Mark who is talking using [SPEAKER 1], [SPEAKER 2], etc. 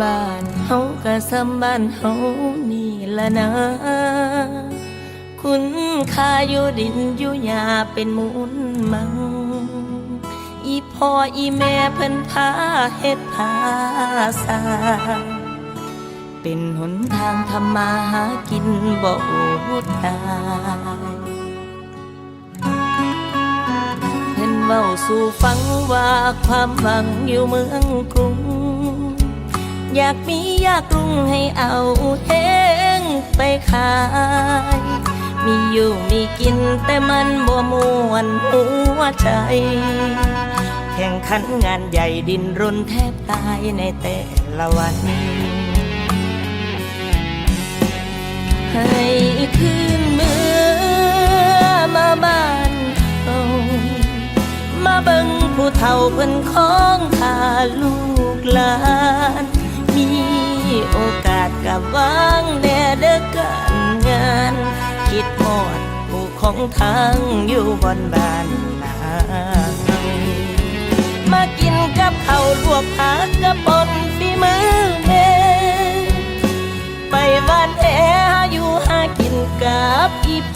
[SPEAKER 1] บ้านเฮาก็ซ้ำบ้านเฮานี่ละนะคุณค่าอยู่ดินอยู่หญ้าเป็นมูลมังอีพ่ออีแม่เพิ่นพาเฮ็ดพาสร้างเป็นหนทางทำมาหากินบ่อดตายเพิ่นเว้าสู่ฟังว่าความหวังอยู่เมืองกรุงอยากมีอยากรุงให้เอาเฮงไปขายมีอยู่มีกินแต่มันบ่ม่วนหัวใจแข่งขันงานใหญ่ดินรนแทบตายในแต่ละวันให้คืนเมื่อมาบ้านเฮามาเบิ่งผู้เฒ่าเพิ่นของข้าลูกหลานมีโอกาสกับวางแน่เด้อการงานคิดฮอดผู้ของทางอยู่บนบ้านนามากินกับข้าวลวกผักกะป่นฝีมือแม่ไปบ้านแหอยู่หากินกับอีพ